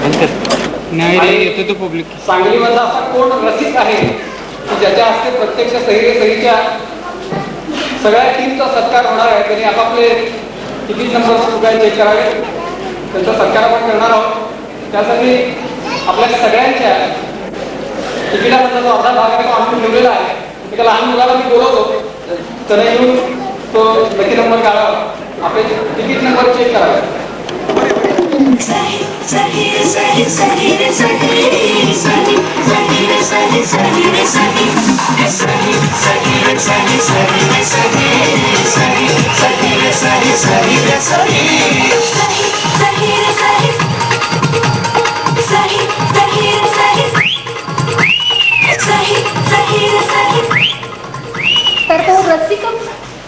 नाही रे, येतो तो पब्लिक. सांगलीमधला असा कोण रसिक आहे की ज्याच्या हस्ते प्रत्यक्ष सहीच्या सगळ्या टीमचा सत्कार होणार आहे. त्यांनी आपापले तिकीट नंबर काय चेक करावे, त्यांचा सत्कार आपण करणार आहोत. त्यासाठी आपल्या सगळ्यांच्या तिकिटामधला जो अर्धा भाग आहे तो आम्ही ठेवलेला आहे. एका लहान मुलाला मी बोलवतो, तर येऊन तो लकी नंबर काढावा, आपले तिकीट नंबर चेक करावे. तर तो रसिक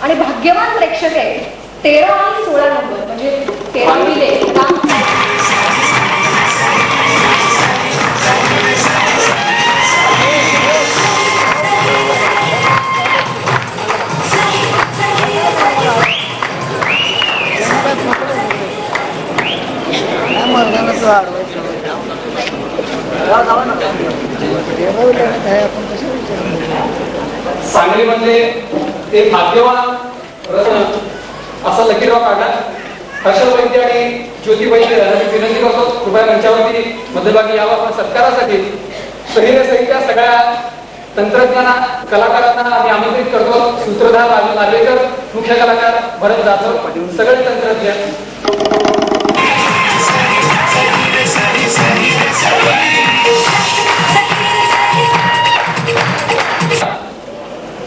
आणि भाग्यवान प्रेक्षक आहे 13 आणि 16 नंबर, म्हणजे 13 दिले सांगलीमध्ये ते भाग्यवान असा लकी ड्रॉ काढला. हर्षल वैद्य आणि ज्योती वैद्य यांनी विनंती करतो कृपया मंचावरती मध्यभागी यावं. आपण सत्कारासाठी सहीच्या सगळ्या तंत्रज्ञाना कलाकारांना आम्ही आमंत्रित करतो. सूत्रधार राजू नार्वेकर, मुख्य कलाकार भरत जाधव, सगळे तंत्रज्ञ.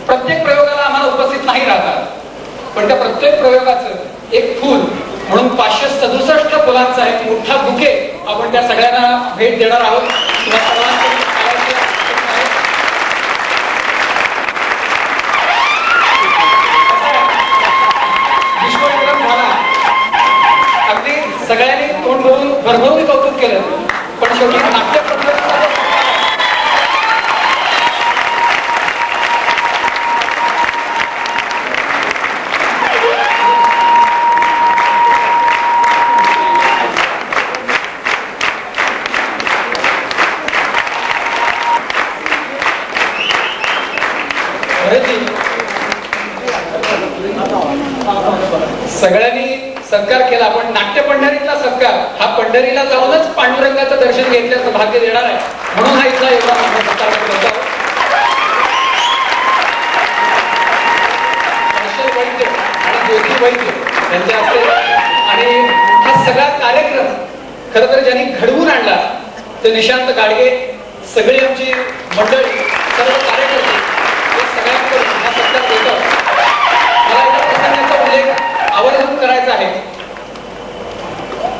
प्रत्येक प्रयोगाला आम्हाला उपस्थित नाही राहतात, पण त्या प्रत्येक प्रयोगाचं एक फूल म्हणून 567 फुलांचा एक मोठा बुके आपण त्या सगळ्यांना भेट देणार आहोत. विश्वविक्रम झाला, अगदी सगळ्यांनी तोंड भरून भरभरून कौतुक केलं, पण शेवटी नाट्य सगळ्यांनी सत्कार केला, पण नाट्य पंढरीतला सत्कार हा पंढरीला जाऊनच पांडुरंगाचं दर्शन घेतल्याचं भाग्य देणार आहे. म्हणून हा इथला एवढा मोठा सत्कार केला. हर्षल वैद्य आणि ज्योती वैद्य यांच्या हस्ते आणि हा सगळा कार्यक्रम खरं तर ज्यांनी घडवून आणला ते निशांत गाडगे, सगळी आमची मंडळी, सर्व कार्यकर्ते, हे सगळ्यांकडून हा सत्कार देतो. मला एका प्रसंगाचा उल्लेख आवर्जून करायचा आहे.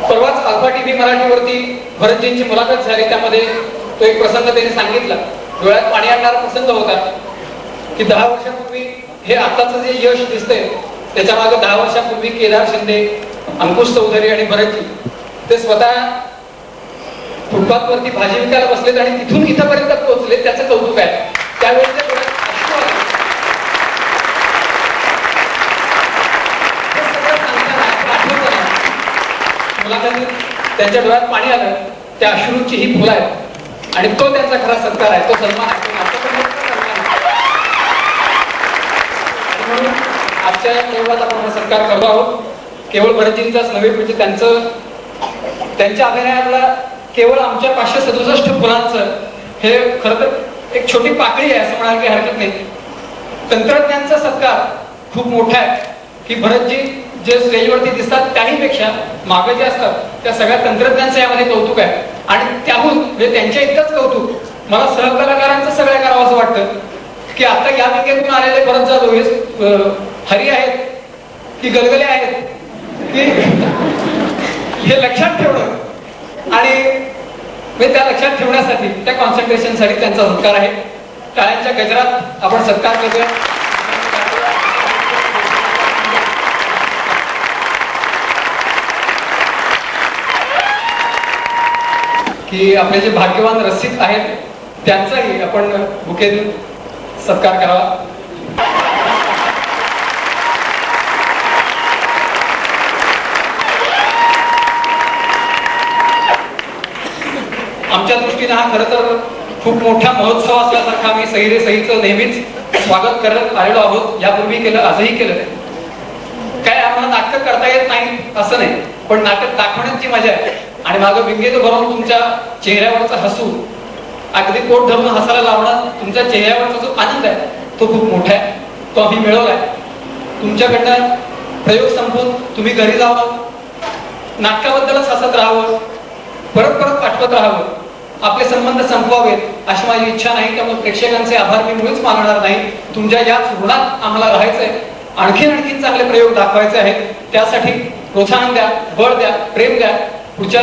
परवाच अल्फा टीव्ही मराठीवरती भरतजींची मुलाखत झाली, त्यामध्ये तो एक प्रसंग त्यांनी सांगितला, डोळ्यात पाणी आणणारा प्रसंग होता की 10 वर्षापूर्वी हे आताचं जे यश दिसतंय त्याच्या मागे 10 वर्षापूर्वी केदार शिंदे, अंकुश चौधरी आणि भरतजी ते स्वतः फुटपाथ वरती भाजी विकायला बसलेत आणि तिथून इथपर्यंत पोहोचले, त्याचं कौतुक आहे. त्यावेळेस त्यांच्या डोळ्यात पाणी आलं, त्या अश्रूंची ही फुलं आहेत आणि तो त्यांचा खरा सत्कार आहे, तो सन्मान आहे. म्हणून आजच्या प्रयोगात आपण हा सत्कार करतो आहोत. केवळ भरतजींचाच नव्हे, म्हणजे त्यांच्या अभिनयाला केवळ आमच्या 567 फुलांचं हे खरं तर एक छोटी पाकळी आहे असं म्हणायला काही हरकत नाही. तंत्रज्ञांचा सत्कार खूप मोठा आहे की भरतजी जे स्टेजवरती दिसतात त्याहीपेक्षा मागे जे असतात त्या सगळ्या तंत्रज्ञांचं यामध्ये कौतुक आहे. आणि त्याहून म्हणजे त्यांच्या इतकंच कौतुक मला सहकलाकारांचं सगळ्या करावं असं वाटतं की आता या विकेतून आलेले भरत जाधव हे हरी आहेत की गलगले आहेत की हे लक्षात ठेवणं आणि त्या लक्षात ठेवण्यासाठी, त्या कॉन्सन्ट्रेशनसाठी त्यांचा सत्कार आहे. टाळ्यांच्या गजरात आपण सत्कार करूया. की आपले जे भाग्यवान रसिक आहेत त्यांचाही आपण बुके देऊन सत्कार करावा. आमच्या दृष्टीने हा खरं तर खूप मोठा महोत्सव असल्यासारखा आम्ही सई रे सईचं नेहमीच स्वागत करत आलेलो आहोत. यापूर्वी केलं, आजही केलं. काय आम्हाला नाटक करता येत नाही असं नाही, पण नाटक दाखवण्याची मजा आहे. आणि मागं विंगेत भरून तुमच्या चेहऱ्यावरचा हसू, अगदी पोट धरून हसायला लावणं, तुमच्या चेहऱ्यावरचा जो आनंद आहे तो खूप मोठा आहे. तो आम्ही मिळवलाय. तुमच्याकडनं प्रयोग संपवून तुम्ही घरी जावं, नाटकाबद्दलच हसत राहावं, परत परत पाठवत राहावं, आपले संबंध संपवावेत अशी माझी इच्छा नाही. त्यामुळे प्रेक्षकांचे आभार मी मुळीच मानणार नाही. तुमच्या याच ऋणात आम्हाला राहायचंय. आणखीन चांगले प्रयोग दाखवायचे आहेत. त्यासाठी प्रोत्साहन द्या, बळ द्या, प्रेम द्या. पुढच्या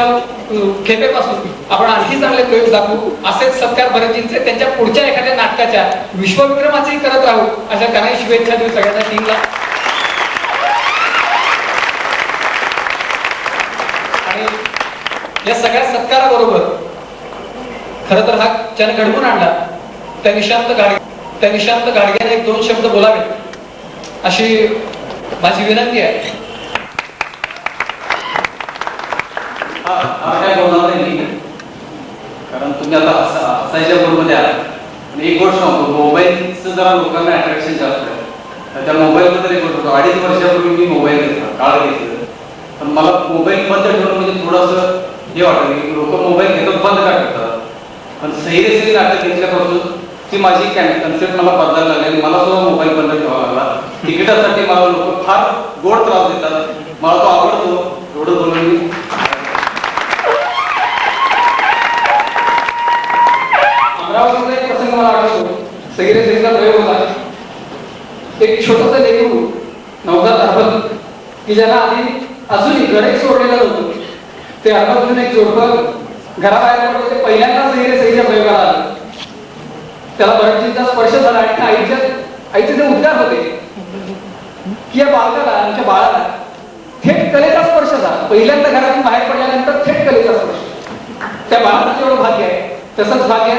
खेपेपासून आपण आणखी चांगले प्रयोग दाखवू. असेच सत्कार भरतजींचे त्यांच्या पुढच्या एखाद्या नाटकाच्या विश्वविक्रमाचेही करत राहू अशा काही शुभेच्छा देऊ सगळ्यांना टीमला. आणि या सगळ्या सत्काराबरोबर खरं तर हा ज्याने घडवून आणला त्या निशांत गाडग्याने एक दोन शब्द बोलावे अशी माझी विनंती आहे. काय बोलणार नाही, कारण तुम्ही आता हसायच्या मूडमध्ये आहात. आणि एक गोष्ट सांगतो, मोबाईलचं जरा लोकांना अट्रॅक्शन जास्त आहे. तर त्या मोबाईलबद्दल एक गोष्ट होतो, 2.5 वर्षापूर्वी मी मोबाईल घेतला, काळ घेतलं. पण मला मोबाईल बंद ठेवणं म्हणजे थोडंसं हे वाटतं की लोक मोबाईल घेतात बंद का करतात. पण सही रे सई नाटक घेतल्यापासून ती माझी कन्सेप्ट मला बदलायला लागली. मला सुद्धा मोबाईल बंद ठेवावा लागला. तिकिटासाठी मला लोक फार गोड त्रास देतात. मला तो आवडतो एवढं बोलून मी अमरावतीचा एक प्रसंग मला आठवतो. सई रे सईचा प्रयोग होता. एक छोटंसं लेकरू नवजात अर्भक की ज्याला आधी अजूनही घरे सोडलेलं नव्हतं. ते अर्भक एक जोडपं घराबाहेर पडलं. ते पहिल्यांदा सई रे सईच्या प्रयोगाला आलं. त्याला भरतजींचा स्पर्श झाला आणि आईचे जे उद्गार होते की या बालकाला, आमच्या बाळाला थेट कलेचा स्पर्श झाला. पहिल्यांदा घरातून बाहेर पडल्यानंतर थेट कलेचा स्पर्श. त्या बाळाचं जेवढं भाग्य आहे तसंच भाग्य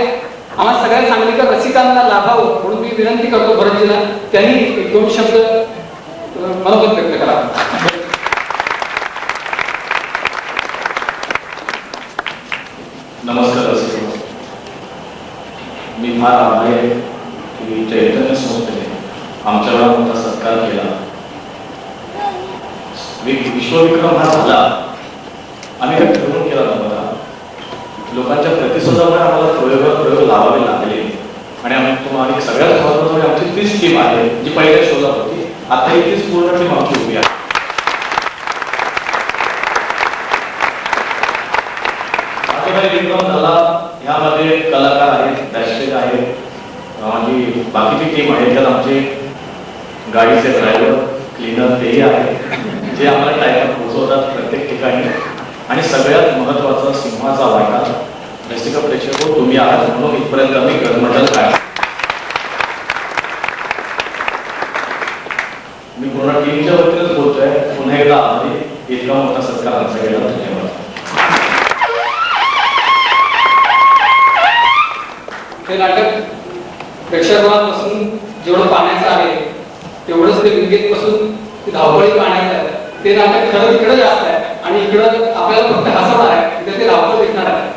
आम्हाला सगळ्या सांगलीकर रसिकांना लाभावं म्हणून मी विनंती करतो भरतजींना, त्यांनी एक दोन शब्द मनोगत व्यक्त करा. नमस्कार रसिक, मी फार आभारी आहे की चैतन्य संस्थेने आमच्यावर मोठा सत्कार केला. विश्वविक्रम हा झाला. आम्ही काय ठरवून केला नव्हता. लोकांच्या प्रतिसादामुळे आम्हाला प्रयोग लावावे लागले. आणि आम्ही सगळ्यात महत्त्वाची आमची तीच टीम आहे जी पहिल्या शोला होती. आता ही तीच पूर्ण टीम आमची उभी आहे. विक्रम झाला. ह्यामध्ये कलाकार आहेत, दर्शक आहेत, माझी बाकीची टीम आहे. त्यात आमचे गाडीचे ड्रायव्हर, क्लीनर तेही आहेत जे आम्हाला टायमात पोहोचवतात प्रत्येक ठिकाणी. आणि सगळ्यात महत्वाचा सिंहाचा वाटा रसिक प्रेक्षक तुम्ही आहात, म्हणून इथपर्यंत आम्ही गडमडल काय. मी पूर्ण टीमच्या वतीनेच बोलतोय. पुन्हा एकदा आभारी. इतका मोठा सत्कार आमचा गेला. धन्यवाद. हे नाटक प्रेक्षकांपासून जेवढं पाहण्याचं आहे तेवढंच ते विंगेत पासून धावपळी पाहण्याचं आहे. ते नाटक खरं इकडं जास्त आहे आणि इकडं आपल्याला फक्त हसवणार आहे, तिथे ते धावपळ दिसणार आहे.